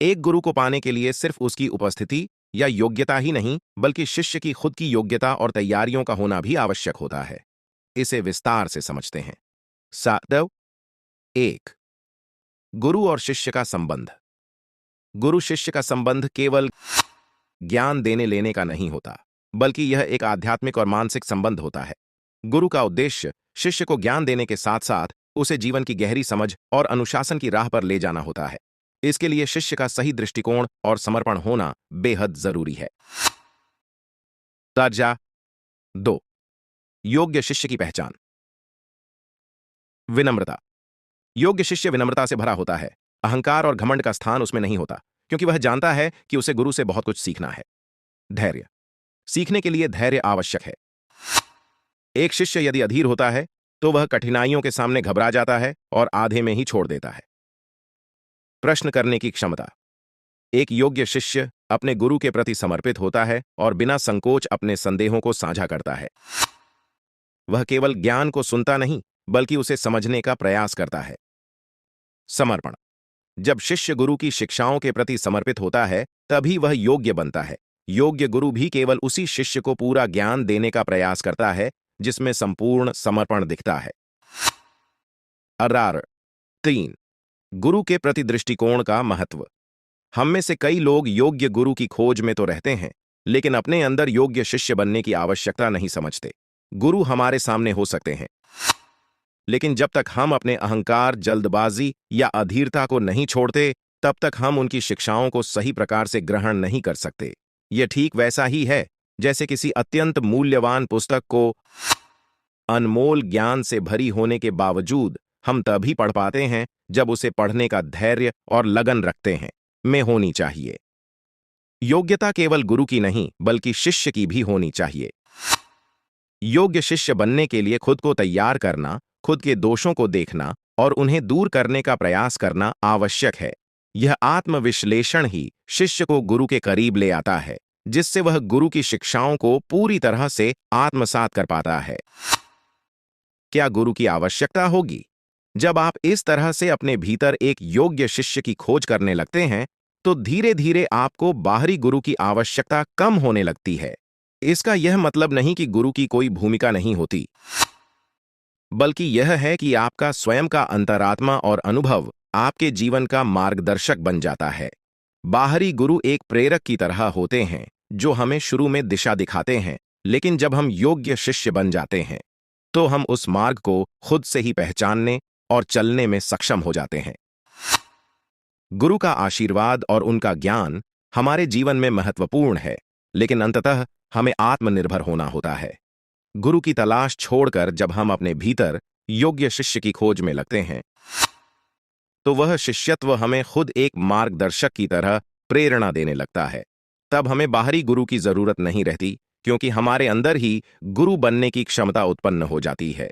एक गुरु को पाने के लिए सिर्फ उसकी उपस्थिति या योग्यता ही नहीं, बल्कि शिष्य की खुद की योग्यता और तैयारियों का होना भी आवश्यक होता है। इसे विस्तार से समझते हैं। साधव 1। गुरु और शिष्य का संबंध। गुरु शिष्य का संबंध केवल ज्ञान देने लेने का नहीं होता, बल्कि यह एक आध्यात्मिक और मानसिक संबंध होता है। गुरु का उद्देश्य शिष्य को ज्ञान देने के साथ साथ उसे जीवन की गहरी समझ और अनुशासन की राह पर ले जाना होता है। इसके लिए शिष्य का सही दृष्टिकोण और समर्पण होना बेहद जरूरी है। दर्जा 2। योग्य शिष्य की पहचान। विनम्रता। योग्य शिष्य विनम्रता से भरा होता है। अहंकार और घमंड का स्थान उसमें नहीं होता, क्योंकि वह जानता है कि उसे गुरु से बहुत कुछ सीखना है। धैर्य। सीखने के लिए धैर्य आवश्यक है। एक शिष्य यदि अधीर होता है तो वह कठिनाइयों के सामने घबरा जाता है और आधे में ही छोड़ देता है। प्रश्न करने की क्षमता। एक योग्य शिष्य अपने गुरु के प्रति समर्पित होता है और बिना संकोच अपने संदेहों को साझा करता है। वह केवल ज्ञान को सुनता नहीं, बल्कि उसे समझने का प्रयास करता है। समर्पण। जब शिष्य गुरु की शिक्षाओं के प्रति समर्पित होता है, तभी वह योग्य बनता है। योग्य गुरु भी केवल उसी शिष्य को पूरा ज्ञान देने का प्रयास करता है जिसमें संपूर्ण समर्पण दिखता है। आर 3। गुरु के प्रति दृष्टिकोण का महत्व। हम में से कई लोग योग्य गुरु की खोज में तो रहते हैं, लेकिन अपने अंदर योग्य शिष्य बनने की आवश्यकता नहीं समझते। गुरु हमारे सामने हो सकते हैं, लेकिन जब तक हम अपने अहंकार, जल्दबाजी या अधीरता को नहीं छोड़ते, तब तक हम उनकी शिक्षाओं को सही प्रकार से ग्रहण नहीं कर सकते। यह ठीक वैसा ही है जैसे किसी अत्यंत मूल्यवान पुस्तक को अनमोल ज्ञान से भरी होने के बावजूद हम तभी पढ़ पाते हैं जब उसे पढ़ने का धैर्य और लगन रखते हैं में होनी चाहिए। योग्यता केवल गुरु की नहीं, बल्कि शिष्य की भी होनी चाहिए। योग्य शिष्य बनने के लिए खुद को तैयार करना, खुद के दोषों को देखना और उन्हें दूर करने का प्रयास करना आवश्यक है। यह आत्मविश्लेषण ही शिष्य को गुरु के करीब ले आता है, जिससे वह गुरु की शिक्षाओं को पूरी तरह से आत्मसात कर पाता है। क्या गुरु की आवश्यकता होगी? जब आप इस तरह से अपने भीतर एक योग्य शिष्य की खोज करने लगते हैं, तो धीरे धीरे आपको बाहरी गुरु की आवश्यकता कम होने लगती है। इसका यह मतलब नहीं कि गुरु की कोई भूमिका नहीं होती, बल्कि यह है कि आपका स्वयं का अंतरात्मा और अनुभव आपके जीवन का मार्गदर्शक बन जाता है। बाहरी गुरु एक प्रेरक की तरह होते हैं, जो हमें शुरू में दिशा दिखाते हैं, लेकिन जब हम योग्य शिष्य बन जाते हैं, तो हम उस मार्ग को खुद से ही पहचानने और चलने में सक्षम हो जाते हैं। गुरु का आशीर्वाद और उनका ज्ञान हमारे जीवन में महत्वपूर्ण है, लेकिन अंततः हमें आत्मनिर्भर होना होता है। गुरु की तलाश छोड़कर जब हम अपने भीतर योग्य शिष्य की खोज में लगते हैं, तो वह शिष्यत्व हमें खुद एक मार्गदर्शक की तरह प्रेरणा देने लगता है। तब हमें बाहरी गुरु की जरूरत नहीं रहती, क्योंकि हमारे अंदर ही गुरु बनने की क्षमता उत्पन्न हो जाती है।